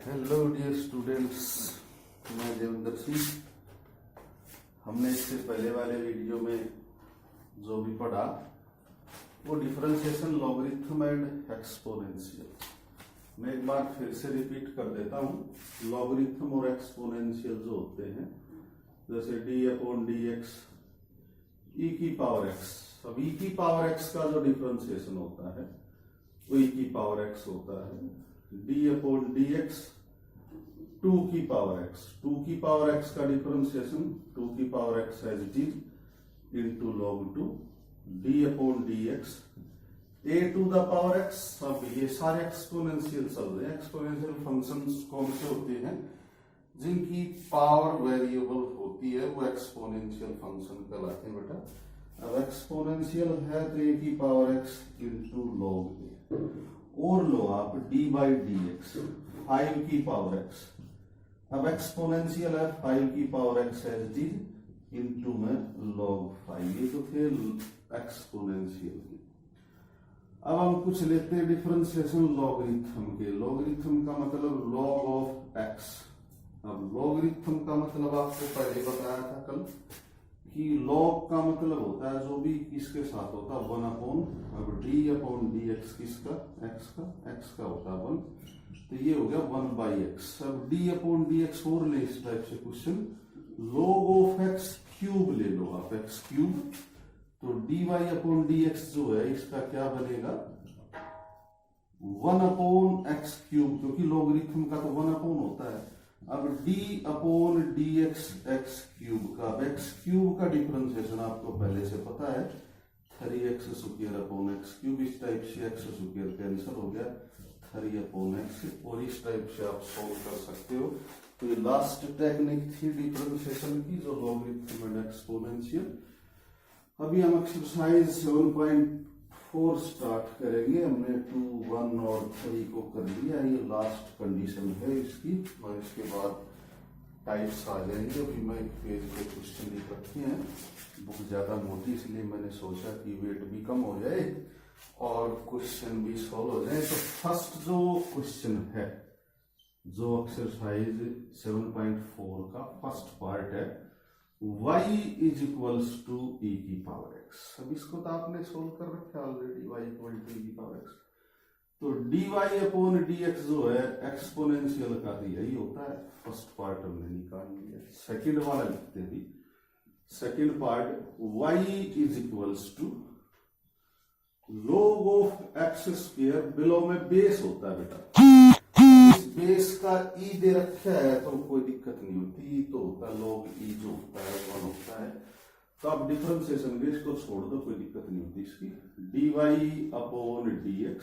Hello dear students, मैं देवेंद्र सिंह। हमने इससे पहले वाले वीडियो में जो भी पढ़ा वो डिफरेंशिएशन, लॉगरिथम एंड एक्सपोनेंशियल। मैं एक बार फिर से रिपीट कर देता हूँ। लॉगरिथम और एक्सपोनेंशियल जो होते हैं, जैसे D upon d x e की पावर एक्स। अब ई की पावर एक्स का जो डिफरेंशिएशन होता है वो ई की पावर एक्स होता है। D upon d x two की पावर एक्स, टू की पावर एक्स का डिफरेंशिएशन टू की power x as it is into log two d upon d x a to the power x. अब ये सारे exponential चल रहे हैं। एक्सपोनेंशियल फंक्शंस कौन से होते हैं? जिनकी पावर वेरिएबल होती है वो एक्सपोनेंशियल फंक्शन कहलाते हैं बेटा। अब एक्सपोनेंशियल है तो ए की पावर एक्स इंटू लॉग ए, और लो आप डी बाई डी एक्स 5 की पावर एक्स। अब एक्सपोनेंशियल है 5 की power x as it is into में लॉग 5। ये तो थे एक्सपोनेंशियल की। अब हम कुछ लेते हैं डिफरेंशिएशन लॉगरिथम के। लॉगरिथम का मतलब लॉग ऑफ एक्स। अब लॉगरिथम का मतलब आपको पहले बताया था कल कि लॉग का मतलब होता है जो भी किसके साथ होता है 1 अपॉन। अब डी अपॉन डी एक्स किसका? एक्स का होता है 1, तो ये हो गया 1 बाई एक्स। अब डी अपॉन डी एक्स और ले इस टाइप से question, log of x cube ले लो आप, एक्स क्यूब। तो d y upon d x जो है इसका क्या बनेगा? 1 अपॉन एक्स क्यूब, क्योंकि लॉगरिथम का तो 1 अपॉन होता है। अब d upon d x x cube का, एक्स क्यूब का डिफरेंशिएशन आपको पहले से पता है 3x square upon x cube. इस टाइप से एक्स स्क्वायर कैंसिल हो गया 3 अपॉन एक्स, और इस टाइप से आप सॉल्व कर सकते हो। तो ये लास्ट टेक्निक थी डिफरेंशिएशन की, जो लॉगरिथम एंड एक्सपोनेंशियल। अभी हम एक्सरसाइज 7.4 स्टार्ट करेंगे। हमने 2, 1 और 3 को कर लिया। ये लास्ट कंडीशन है इसकी, और इसके बाद टाइप्स आ जाएंगे। अभी मैं एक पेज पे क्वेश्चन लिख रखे हैं, बुक ज्यादा मोटी इसलिए मैंने सोचा कि वेट भी कम हो जाए और क्वेश्चन भी सॉल्व हो जाए। तो फर्स्ट जो क्वेश्चन है, जो एक्सरसाइज 7.4 का फर्स्ट पार्ट है, y is equals to e की पावर x। अब इसको तो आपने सोल्व कर रखा है already, y equal to e की पावर x। तो dy अपॉन dx जो है एक्सपोनेंशियल का तो यही होता है। फर्स्ट पार्ट हमने निकाल लिया। सेकंड वाला लिखते हैं। Second part y is equals to log of x square, below में बेस होता है बेटा। इस बेस का ई दे रखा है तो कोई दिक्कत नहीं होती, तो होता है log ई जो होता है 1 होता है। तो आप डिफरेंशिएशन के इसको छोड़ दो, कोई दिक्कत नहीं होती इसकी। dy upon dx।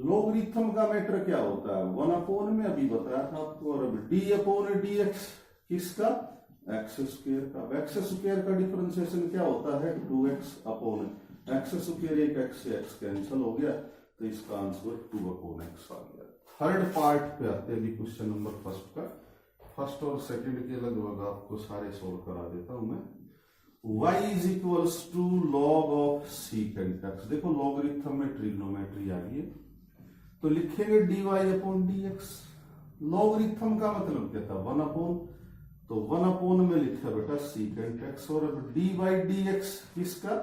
लॉगरिथम का मैटर क्या होता है? 1 अपॉन में अभी बताया था आपको। और अब d अपॉन dx किसका? एक्स स्क्वायर का। एक्स स्क्वायर का डिफरेंशिएशन क्या होता है? 2x अपॉन एक्स स्क्वायर, एक एक्स से एक्स कैंसिल हो गया, तो इसका आंसर 2 अपॉन एक्स आ गया। थर्ड पार्ट पे आते हैं क्वेश्चन नंबर फर्स्ट का। फर्स्ट और सेकंड के लगभग आपको सारे सोल्व करा देता हूं मैं। y is equals to log of secant x. देखो लॉगरिथम में ट्रिग्नोमेट्री आ गई है, तो लिखेंगे dy अपॉन dx। लॉगरिथम का मतलब क्या था? 1 अपॉन, तो 1 अपॉन में लिखा बेटा सीकेंट एक्स। और अब dy dx किसका?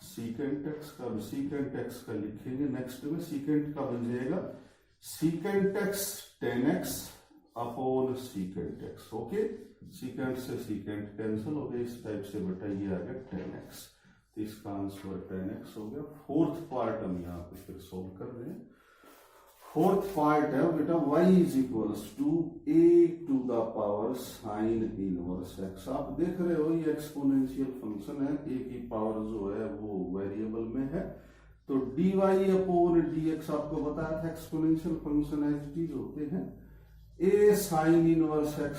सीकेंट एक्स का। सीकेंट एक्स का लिखेंगे नेक्स्ट में। सीकेंट का बन जाएगा secant x 10x upon secant x. Okay, secant से सीकेंट कैंसिल हो गया। इस टाइप से बेटा ये आ गया 10x, तो इसका आंसर 10x हो गया। फोर्थ पार्ट हम यहाँ पे फिर सोल्व कर रहे हैं। फोर्थ पार्ट है बेटा y is equals to a to the power sine inverse x। आप देख रहे हो ये एक्सपोनेंशियल फंक्शन है, a की पावर जो है वो वेरिएबल में है। तो dy अपॉन dx आपको बताया था exponential function as it is होते हैं a sine inverse x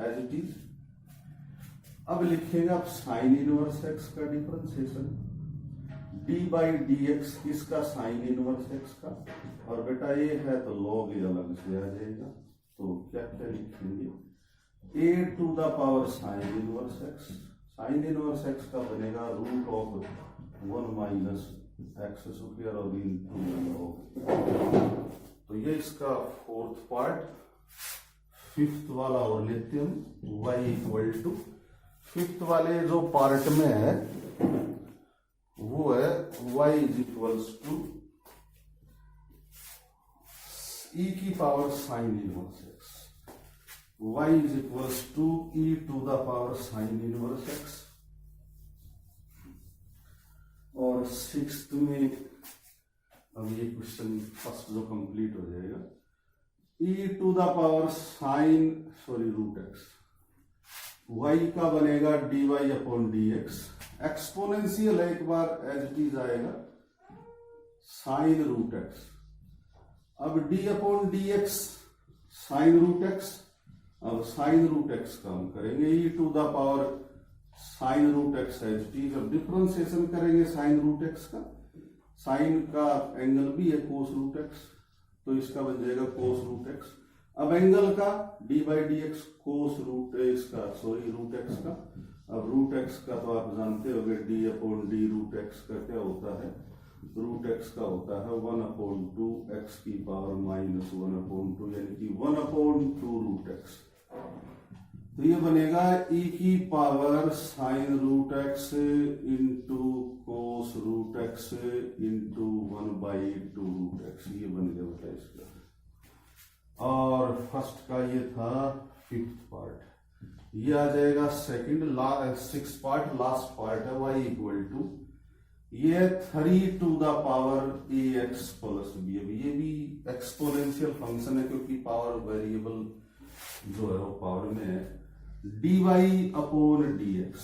as it is. अब लिखेंगे आप साइन इनवर्स x का differentiation d by d x किसका? साइन इनवर्स x का। और बेटा ये है तो log ये अलग से आ जाएगा। तो क्या क्या लिखेंगे? a to the power sine inverse x। Sine inverse x का बनेगा root of 1 minus x square और इंटू। तो ये इसका फोर्थ पार्ट फिफ्थ वाला और लेते हम, y इक्वल टू फिफ्थ वाले जो पार्ट में है वो है y is equals to e की power sine inverse x, y is equals to e to the power sine inverse x। और सिक्स्थ में अब ये क्वेश्चन फर्स्ट जो कंप्लीट हो जाएगा, e to the power sine root x, y का बनेगा dy अपॉन dx, एक्सपोनेंशियल एक बार एज इट इज आएगा साइन रूट एक्स। अब d upon dx sine root x, अब साइन रूट एक्स का हम करेंगे e to the power sine root x as it is. अब डिफरेंशिएशन करेंगे साइन रूट एक्स का, साइन का एंगल भी है कोस रूट एक्स, तो इसका बन जाएगा कोस रूट एक्स। अब एंगल का d by d x cos root इसका रूट एक्स का। अब रूट एक्स का तो आप जानते होंगे d upon d root x का क्या होता है, रूट एक्स का होता है 1/2 एक्स की पावर माइनस 1/2, यानी कि 1/2 रूट एक्स। तो ये बनेगा e की power sine root x into cos root x into 1/2 root x, ये बन गया बेटा इसका। और फर्स्ट का ये था फिफ्थ पार्ट, ये आ जाएगा second six part, last part है y इक्वल टू ये 3 to the power ax plus b। अब ये भी एक्सपोनेंशियल फंक्शन है क्योंकि पावर वेरिएबल जो है वो पावर में है, dy upon dx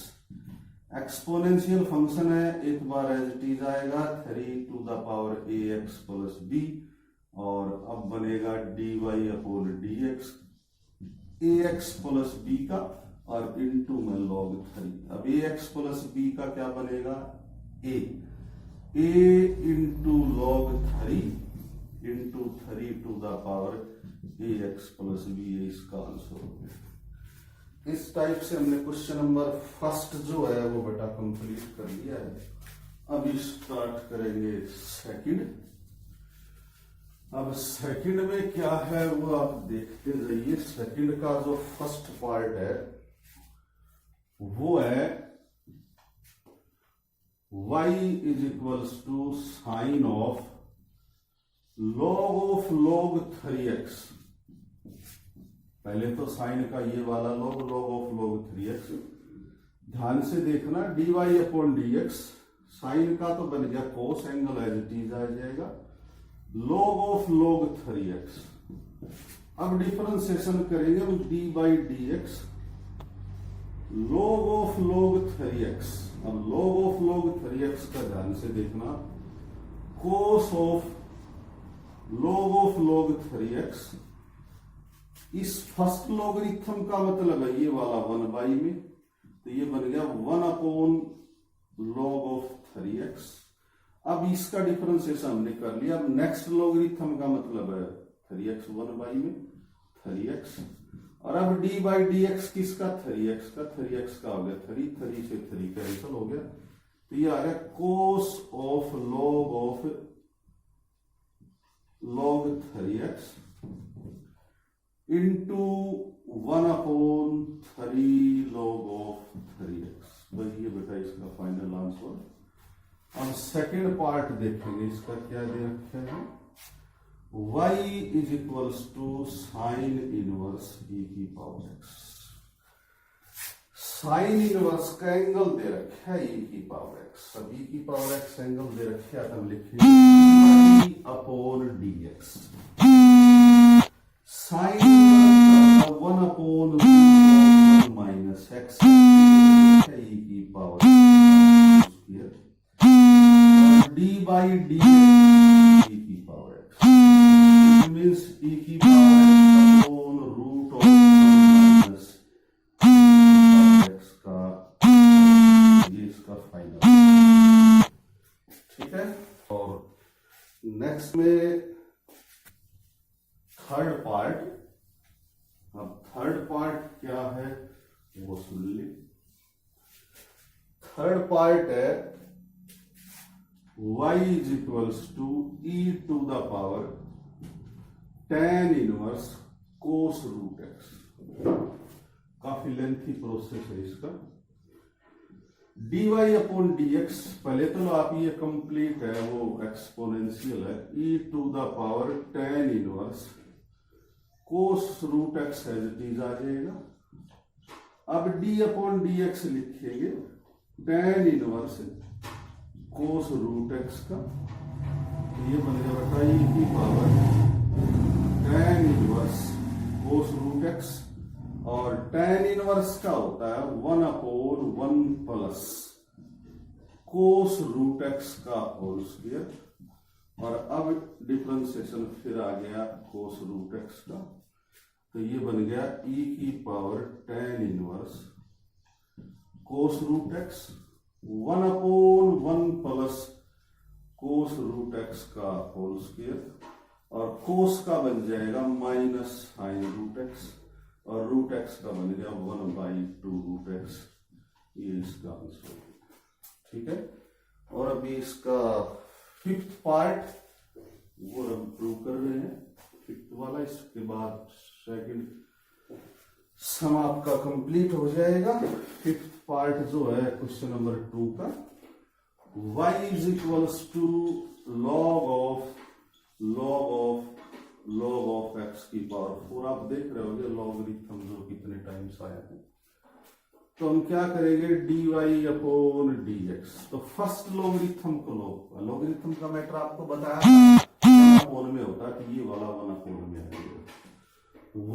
exponential function है, एक बार एज इट इज आएगा 3 to the power ax plus b, और अब बनेगा dy upon dx ax plus b का और इंटू में log 3। अब ax प्लस b का क्या बनेगा a into log 3 into 3 to the power ax plus b, इसका आंसर हो गया। इस टाइप से हमने क्वेश्चन नंबर फर्स्ट जो है वो बेटा कंप्लीट कर लिया है। अब स्टार्ट करेंगे सेकंड। अब सेकंड में क्या है वो आप देखते जाइए। सेकंड का जो फर्स्ट पार्ट है वो है y is equals to sine of log 3x। पहले तो साइन का ये वाला log ऑफ 3x, ध्यान से देखना dy अपॉन dx, साइन का तो बन गया कोस, एंगल एज इट इज आ जाएगा log 3x। अब डिफरेंशिएशन करेंगे हम dy by dx log 3x। अब log 3x का ध्यान से देखना, cos ऑफ log 3x, इस फर्स्ट लॉगरिथम का मतलब है ये वाला 1 में, तो ये बन गया 1/log 3x। अब इसका डिफरेंशिएशन हमने कर लिया। अब नेक्स्ट लॉगरिथम का मतलब है 3x 1 में 3x, और अब d बाई डी एक्स किसका 3x का, 3x का हो गया 3 से 3 कैंसिल हो गया, तो ये आ गया cos of log 3x into 1/3 log 3x। भाई ये बेटा इसका फाइनल आंसर। अब सेकेंड पार्ट देखेंगे, इसका क्या दे रखा है, y is equals to sine inverse e की पावर x। साइन इनवर्स का एंगल दे रखा है e की पावर x, अब e की पावर x एंगल दे रखा है, हम लिखेंगे upon dx। Sine 1/1 minus x e की power d by D e की पावर x मीन्स e की power upon root of minus x का, ये इसका फाइनल। ठीक है। और नेक्स्ट में थर्ड पार्ट। अब थर्ड पार्ट क्या है वो सुन ले। थर्ड पार्ट है y is equals to e to the power tan inverse cos root x. काफी लेंथी प्रोसेस है इसका। dy अपॉन dx, पहले तो आप ये कंप्लीट है, वो एक्सपोनेंशियल है, e to the power tan inverse cos root x as it is आ जाएगा। अब d अपॉन dx लिखेंगे tan inverse cos root x का, तो ये बन गया बेटा e की power tan inverse cos root x, और tan इनवर्स का होता है 1/1 प्लस कोस रूट एक्स का होल स्क्वायर, और अब डिफरेंशिएशन फिर आ गया कोस रूट एक्स का, तो ये बन गया e की power tan inverse cos root x 1/1 plus cos root x का होल स्क्वायर, और कोस का बन जाएगा माइनस साइन रूट एक्स, और रूट एक्स का बन गया 1/2 रूट एक्स। ये इसका आंसर है, ठीक है। और अभी इसका फिफ्थ पार्ट वो हम प्रूव कर रहे हैं, फिफ्थ वाला, इसके बाद सेकंड सम आपका कंप्लीट हो जाएगा। फिफ्थ पार्ट जो है क्वेश्चन नंबर 2 का, y is equals to log of x की पावर 4। आप देख रहे होंगे लॉगरिथम जो कितने टाइम्स आया है, तो हम क्या करेंगे dy अपॉन dx। तो फर्स्ट लॉगरिथम को लॉगरिथम का मैटर आपको बताया अपोन में होता कि ये वाला 1 अपोन में आएगा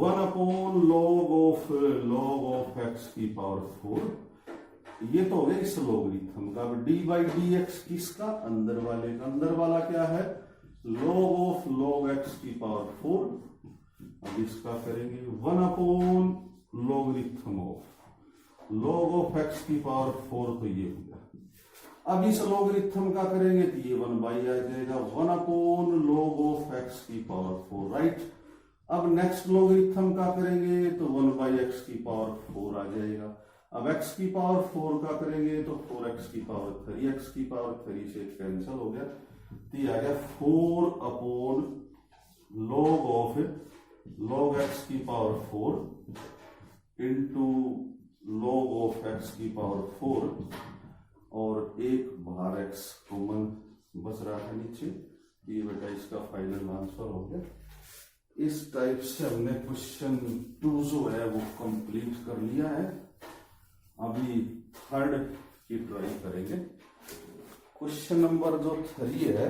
1 अपॉन log ऑफ x की पावर 4। ये तो हो गया इस लॉगरिथम का। अब dy dx किसका, अंदर वाले का, अंदर वाला क्या है log x की पावर 4। अब इसका करेंगे 1 अपॉन लॉगरिथम ऑफ x की पावर 4, तो ये हो गया। अब इस लॉगरिथम का करेंगे तो ये 1/, आ जाएगा 1 अपॉन log ऑफ x की पावर 4, राइट। अब नेक्स्ट लॉगरिथम का करेंगे तो 1/x की पावर 4 आ जाएगा। अब x की पावर 4 का करेंगे तो 4x की पावर 3, x की पावर 3 से कैंसिल हो गया, तो ये आ गया 4 अपॉन log x की power 4 into log of x की पावर 4, और एक बाहर x कॉमन बच रहा है नीचे, ये बेटा इसका फाइनल आंसर हो गया। इस टाइप से हमने क्वेश्चन 2 जो है वो कंप्लीट कर लिया है। अभी थर्ड की ट्राई करेंगे। क्वेश्चन नंबर जो 3 है,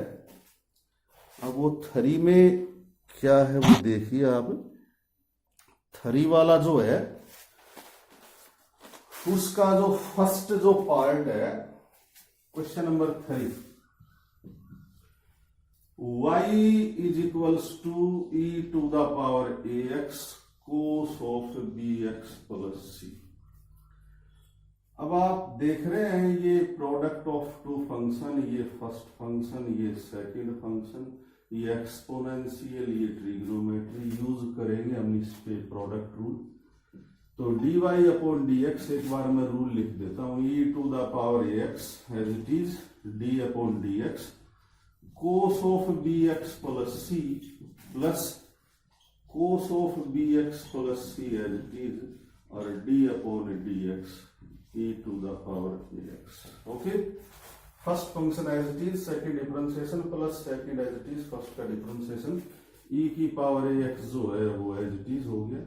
अब वो 3 में क्या है वो देखिए आप। 3 वाला जो है उसका जो फर्स्ट जो पार्ट है question number 3, y is equals to e to the power ax cos of bx plus c। अब आप देख रहे हैं ये प्रोडक्ट ऑफ 2 फंक्शन, ये फर्स्ट फंक्शन, ये सेकंड फंक्शन, ये एक्सपोनेंशियल, ये ट्रिग्नोमेट्री यूज करेंगे हम इस पे प्रोडक्ट रूल। तो dy अपॉन dx, एक बार मैं रूल लिख देता हूं, e to the power ax as it is d upon dx cos of bx plus c plus cos of bx plus c as it is, और d upon dx e to the power ax। Okay, first function as it is, second differentiation plus second as it is, first का differentiation, e की power ax जो है वो as it is हो गया।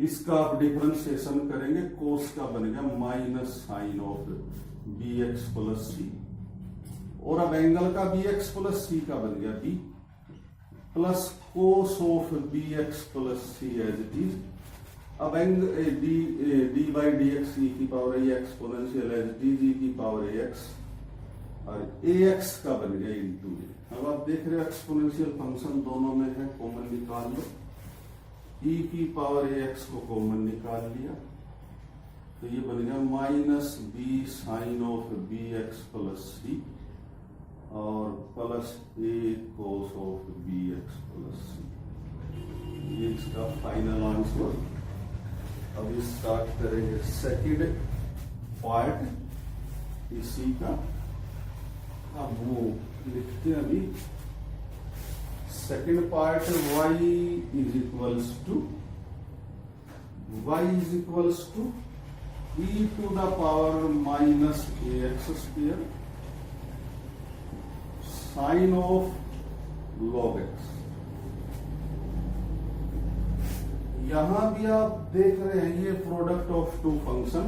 इसका आप डिफरेंशिएशन करेंगे, कोस का बन गया minus sine of bx plus c, और अब एंगल का bx प्लस c का बन गया b plus cos of bx plus c as it is. अब d by d x e की power a exponential as d g की power a x, और ए एक्स का बन गया इंटू ए। अब आप देख रहे हो एक्सपोनेंशियल फंक्शन दोनों में है, कॉमन निकाल लो, ई की पावर ए एक्स को कॉमन निकाल लिया, तो ये बन गया minus b sine of b x plus c, और plus a cos of b x plus c. ये इसका फाइनल आंसर। अभी स्टार्ट करेंगे सेकंड पार्ट इसी का। अब वो लिखते हैं अभी second part y is equals to e to the power minus ax square sine of log x। यहां भी आप देख रहे हैं ये प्रोडक्ट ऑफ टू फंक्शन,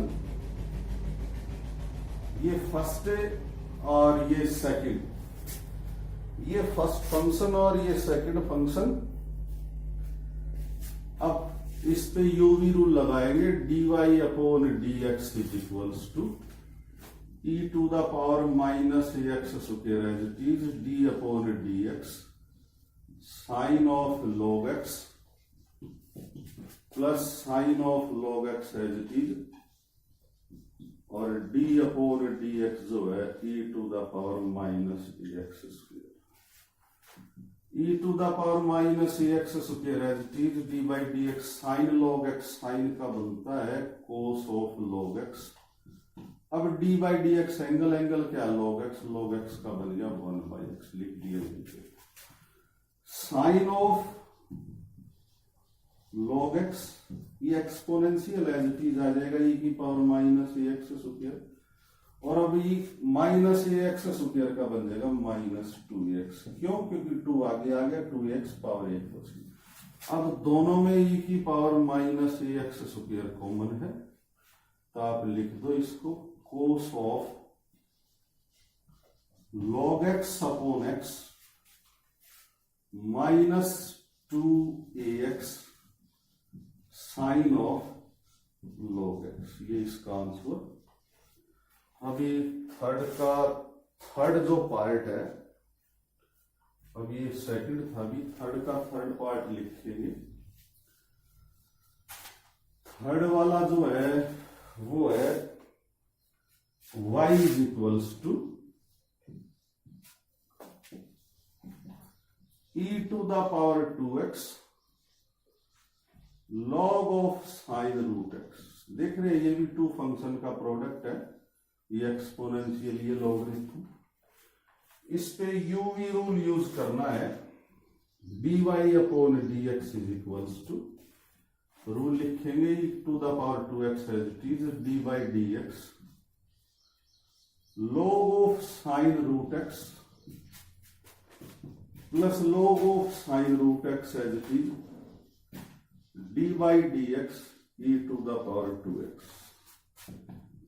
ये फर्स्ट है और ये सेकंड, ये फर्स्ट फंक्शन और ये सेकंड फंक्शन। अब इस पे यूवी रूल लगाएंगे, dy upon dx is equals to e to the power minus ax square as it is d upon dx sine of log x plus sine of log x as it is और d upon dx जो है e to the power minus ax square, e to the power minus ax square as it is d by d x sine log x, sine का बनता है cos of log x। अब d by d x angle क्या log x का बन गया 1 by x, लिख दिया नीचे। साइन ऑफ log x ये एक्सपोनेंशियल एज इट इज आ जाएगा e की पावर माइनस ax स्क्वायर, और अब ये माइनस ax स्क्वायर का बन जाएगा माइनस 2x। क्यों? क्योंकि 2 आगे आ गया, 2x पावर 1 बची। अब दोनों में e की power minus ax square common है, तो आप लिख दो इसको cos of log x upon x minus 2ax sine of log x, ये इसका आंसर। अभी थर्ड जो पार्ट है, अब ये सेकंड था, अभी थर्ड का थर्ड पार्ट लिखेंगे। थर्ड वाला जो है वो है y is equals to e to the power 2x log of sine root x। देख रहे हैं ये भी टू फंक्शन का प्रोडक्ट है, ये एक्सपोनेंशियल, ये लॉगरिथम। इस पे यूवी रूल यूज करना है, dy upon dx is equals to, rule लिखेंगे e to the power 2x as it is d by d x log of sine root x plus log of sine root x as it is d by d x e to the power 2x,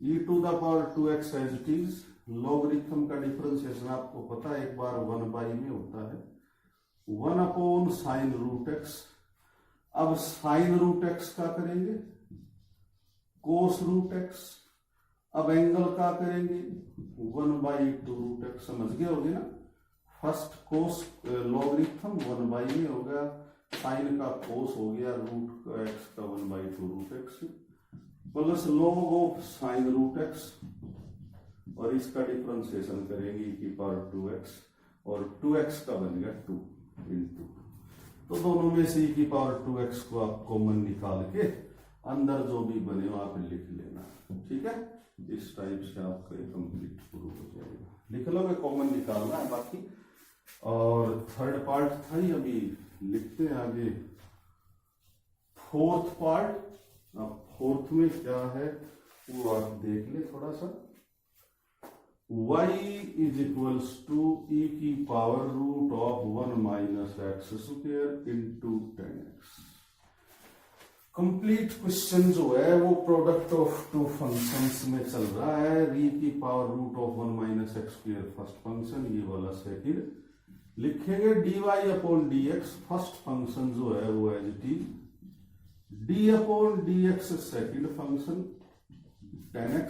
e to the power 2x as it is. Logarithm का differentiation आपको पता है, एक बार 1 by में होता है, 1 upon sine root x। अब sine root x का करेंगे कोस रूट x, अब एंगल का करेंगे 1 बाई 2 रूट x। समझ गए होगे ना, फर्स्ट कोस लॉगरिथम 1 बाई में हो गया, साइन का कोस हो गया रूट का x का 1 by 2 root x plus log of sine root x, और इसका डिफरेंशिएशन करेंगे e की पावर 2x, और 2x का बन गया 2 इंटू, तो दोनों में से e की पावर 2x को आप कॉमन निकाल के अंदर जो भी बने हो आप लिख लेना, ठीक है। इस टाइप से आपका ये कंप्लीट प्रूव हो जाएगा, लिख लो, कॉमन निकालना है बाकी। और थर्ड पार्ट था ही, अभी लिखते हैं आगे फोर्थ पार्ट। अब फोर्थ में क्या है वो आप देख ले थोड़ा सा। y is equals to e की power root of 1 minus x square into 10x। Complete question जो है वो प्रोडक्ट ऑफ टू फंक्शंस में चल रहा है, e की power root of 1 minus x square first function, ये वाला सेकंड। लिखेंगे dy upon dx, first function जो है वो as it is d upon dx second function 10x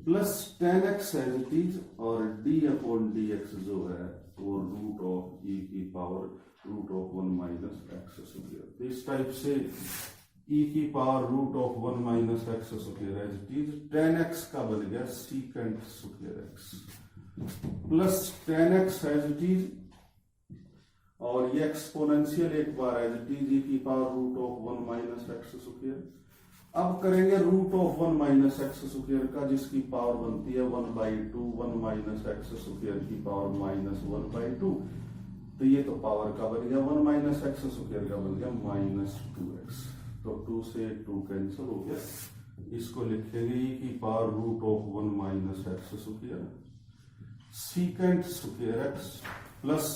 plus 10x as it is, और d अपॉन dx जो है वो रूट ऑफ e की power root of 1 minus x square. तो इस टाइप से e की power root of 1 minus x square as it is 10x का बन गया secant square x plus 10x as it is, और ये एक्सपोनेंशियल एक बार एज इट इज e की power root of 1 minus x square. अब करेंगे root of 1 minus x square का, जिसकी पावर बनती है 1 बाई 2, 1 माइनस एक्स स्क्वायर की पावर माइनस 1 बाई 2। तो ये तो पावर का बन गया 1 माइनस एक्स स्क्वायर का बन गया -2x। तो 2 से 2 कैंसिल हो गया। इसको लिखेंगे ई की power root of 1 minus x square secant square x plus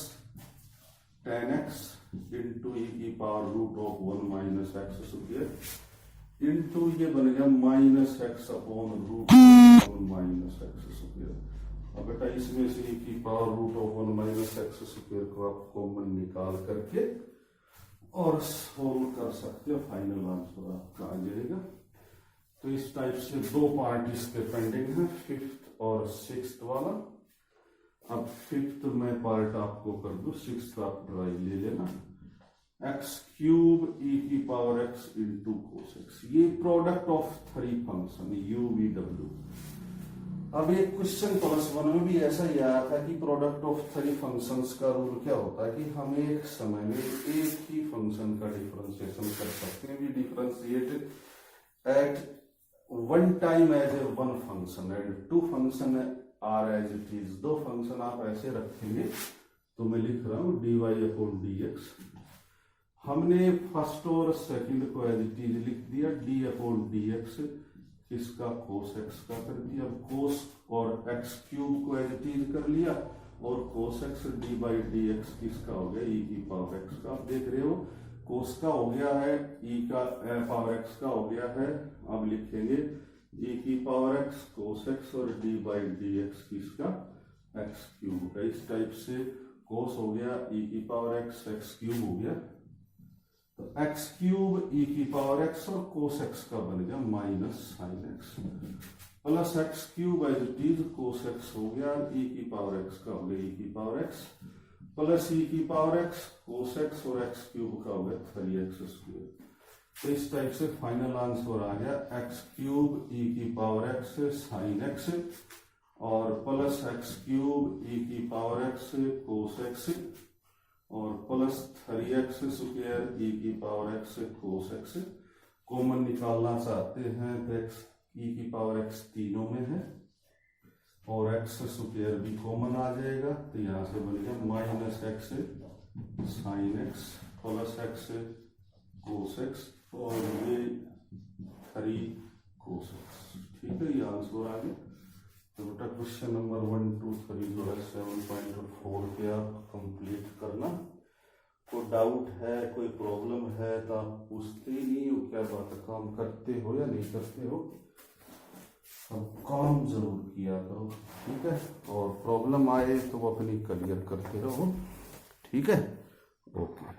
10x into e की power root of 1 minus x square into ये बन गया minus x upon root 1 minus x square. अब बेटा इसमें से ई की power root of 1 minus x square को आप कॉमन निकाल करके और सोल्व कर सकते हो, फाइनल आंसर आपका आ जाएगा। तो इस टाइप से दो पार्ट इसके पेंडिंग है, 5th और 6th वाला। अब 5th में पार्ट आपको कर दू, 6th आप ड्राइव ले लेना। एक्स क्यूब ई की power x into cos x, ये product of 3 function u v डब्ल्यू। अब एक क्वेश्चन +1 में भी ऐसा ही आया था कि प्रोडक्ट ऑफ 3 फंक्शंस का रूल क्या होता है कि हम एक समय में एक ही फंक्शन का डिफरेंशिएशन कर सकते हैं। We differentiate at one time as a one function and 2 function are as it is. 2 function आप ऐसे रखेंगे, तो मैं लिख रहा हूं dy अपॉन dx। हमने फर्स्ट और सेकंड को एज इट इज लिख दिया, d अपॉन dx इसका कोस एक्स का कर दिया। कोस और एक्स क्यूब को एज इट इज कर लिया और cos x D by d x किसका हो गया, ई की पावर एक्स का। आप देख रहे हो कोस का हो गया है, ई का पावर एक्स का हो गया है। अब लिखेंगे ई की पावर एक्स कोस एक्स और डी बाई डी एक्स किसका, एक्स क्यूब का। इस टाइप से कोस हो गया ई की पावर एक्स, एक्स क्यूब हो गया। तो एक्स क्यूब ई की पावर एक्स और कोस एक्स का बन गया minus sine x plus x cube as it is cos x हो गया, ई की पावर एक्स का हो गया ई की पावर एक्स प्लस ई की पावर एक्स कोस एक्स और एक्स क्यूब का हो गया 3x स्क्वायर। तो इस टाइप से फाइनल आंसर आ गया एक्स क्यूब ई की पावर एक्स साइन एक्स और प्लस एक्स क्यूब ई की पावर एक्स कोस एक्स और प्लस 3x स्क्वायर ई की power x cos x. Common निकालना चाहते हैं तो एक्स ई की पावर एक्स तीनों में है और एक्स स्क्वायर भी कॉमन आ जाएगा। तो यहां से बन गया minus x sign x plus x cos x और ये 3 कोस एक्स। ठीक है, ये आंसर आ गया। तो बेटा क्वेश्चन नंबर 1, 2, 3 जो है 7.4 पे आप कंप्लीट करना। कोई डाउट है, कोई प्रॉब्लम है तो आप पूछते ही नहीं हो, क्या बात है, काम करते हो या नहीं करते हो, अब काम जरूर किया करो। ठीक है, और प्रॉब्लम आए तो अपनी क्लियर करते रहो। ठीक है, ओके।